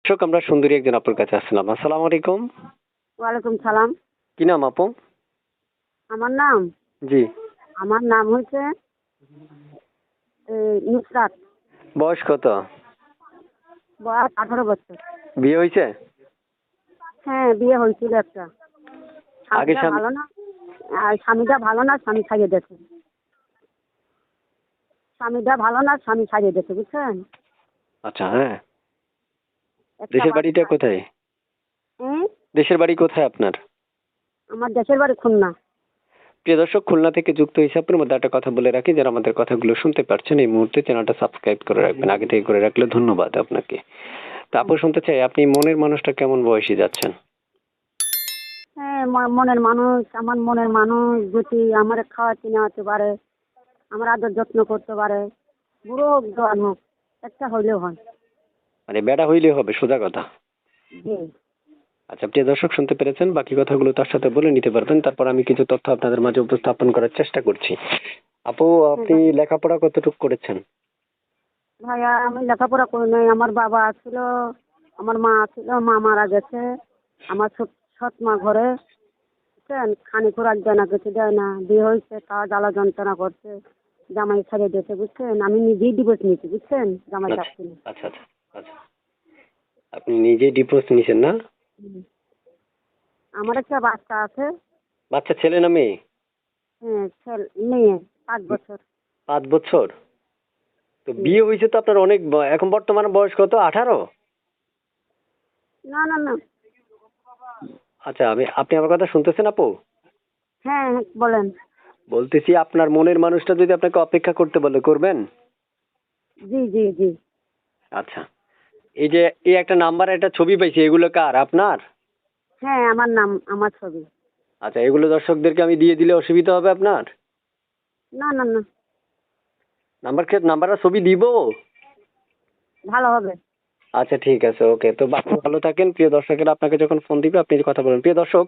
দর্শক, আমরা সুন্দরী একজন আপুর কাছে আসছিলাম। আসসালামু আলাইকুম। ওয়ালাইকুম সালাম। কি নাম আপু? আমার নাম জি। আমার নাম হচ্ছে নুসরাত। বয়স কত? বয়স 18 বছর। বিয়ে হয়েছে? হ্যাঁ, বিয়ে হয়েছিল একটা। আগে স্বামীটা ভালো না। স্বামীটা ভালো না, স্বামী ছাড়িয়ে দিয়েছে। স্বামীটা ভালো না, স্বামী ছাড়িয়ে দিয়েছে, বুঝছেন? আচ্ছা, হ্যাঁ। একটা দেশের বাড়িটা বাচ্চা। কোথায়? হ্যাঁ, দেশের বাড়ি কোথায় আপনার? আমার দেশের বাড়ি খুলনা। প্রিয় দর্শক, খুলনা থেকে যুক্ত হয়েছে আপনার মধ্যে একটা কথা বলে রাখি, যারা আমাদের কথাগুলো শুনতে পারছেন এই মুহূর্তে চ্যানেলটা সাবস্ক্রাইব করে রাখবেন। আগে থেকে করে রাখলে ধন্যবাদ আপনাকে। তারপর শুনতে চাই, আপনি মনের মানুষটা কেমন বয়সী যাচ্ছেন? হ্যাঁ, মনের মানুষ, আমার মনের মানুষ যদি আমার খাওয়াতে নেওয়াতে পারে, আমার আদর যত্ন করতে পারে, বুড়ো হোক জোয়ান হোক, একটা হইলেও হয়। মানে বেড়া হইলে হবে, সোজা কথা। জি। আচ্ছা, প্রিয় দর্শক শুনতে পেরেছেন, বাকি কথাগুলো তার সাথে বলে নিতে পারবেন। তারপর আমি কিছু তথ্য আপনাদের মাঝে উপস্থাপন করার চেষ্টা করছি। আপু, আপনি হ্যাঁ লেখাপড়া কতটুকু করেছেন? ভাইয়া, আমি লেখাপড়া করি নাই। আমার বাবা ছিল, আমার মা ছিল, মা মারা গেছে। আমার সৎ মা ঘরে, বুঝছেন, খানি খোরাক দেয় না, কিছু দেয় না। বিয়ে হয়েছে, তাও জ্বালা যন্ত্রণা করছে। জামাই ছাড়িয়ে দিয়েছে, বুঝছেন। আমি নিজেই ডিভোর্স নিয়েছি, বুঝছেন, জামাই আচ্ছা, চাচ্ছি না। আচ্ছা, আচ্ছা, আচ্ছা। আপনি নিজেই ডিভোর্স নিয়েছেন না? হুম। আমার একটা বাচ্চা আছে। বাচ্চা ছেলে না মেয়ে? হ্যাঁ, মেয়ে, 5 বছর। 5 বছর? তো হুম। বিয়ে হয়েছে তো আপনার অনেক, এখন বর্তমানে বয়স কত, 18? না না না। আচ্ছা, আপনি আমার কথা শুনতেছেন আপু? হ্যাঁ হ্যাঁ, বলেন। বলতেছি, আপনার মনের মানুষটা যদি আপনাকে অপেক্ষা করতে বলে, করবেন? জি জি জি। আচ্ছা। এই যে এই একটা নাম্বার, একটা ছবি পাইছি, এগুলো কার, আপনার? হ্যাঁ, আমার নাম, আমার ছবি। আচ্ছা, এগুলো দর্শকদেরকে আমি দিয়ে দিলে অসুবিধা হবে আপনার? না না না। নাম্বার আর ছবি দিব? ভালো হবে। আচ্ছা, ঠিক আছে, ওকে। তো আপনি ভালো থাকেন। প্রিয় দর্শকেরা আপনাকে যখন ফোন দিবে আপনি কথা বলবেন। প্রিয় দর্শক,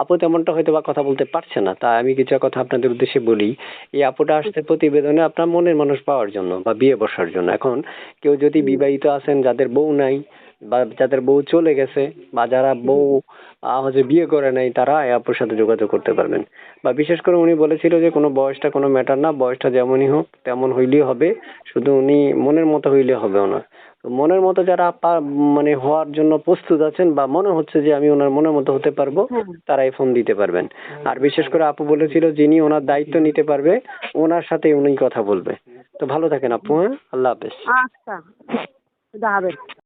আপু তেমনটা হয়তো বা কথা বলতে পারছে না, তাই আমি কিছু কথা আপনাদের উদ্দেশ্যে বলি। এই আপুটা আসছে প্রতিবেদনে আপনার মনের মানুষ পাওয়ার জন্য বা বিয়ে বসার জন্য। এখন কেউ যদি হুম, বিবাহিত আছেন, যাদের বউ নাই বা যাদের বউ চলে গেছে বা যারা জি। বউ হচ্ছে বিয়ে করে নাই, তারা এই আপুর সাথে যোগাযোগ করতে পারবেন। বা বিশেষ করে উনি বলেছিল যে কোনো বয়সটা কোনো ম্যাটার না, বয়সটা যেমনই হোক তেমন হইলেই হবে, শুধু উনি মনের মতো হইলে হবে ওনার। তো মনের মতো যারা মানে হওয়ার জন্য প্রস্তুত আছেন বা মনে হচ্ছে যে আমি ওনার মনের মতো হতে পারবো, হ্যাঁ। তারাই ফোন দিতে পারবেন। আর বিশেষ করে আপু বলেছিল যিনি ওনার দায়িত্ব নিতে পারবে ওনার সাথে উনি কথা বলবে। তো ভালো থাকেন আপু, হ্যাঁ, আল্লাহ হাফেজ। আচ্ছা, খুদা হাফেজ।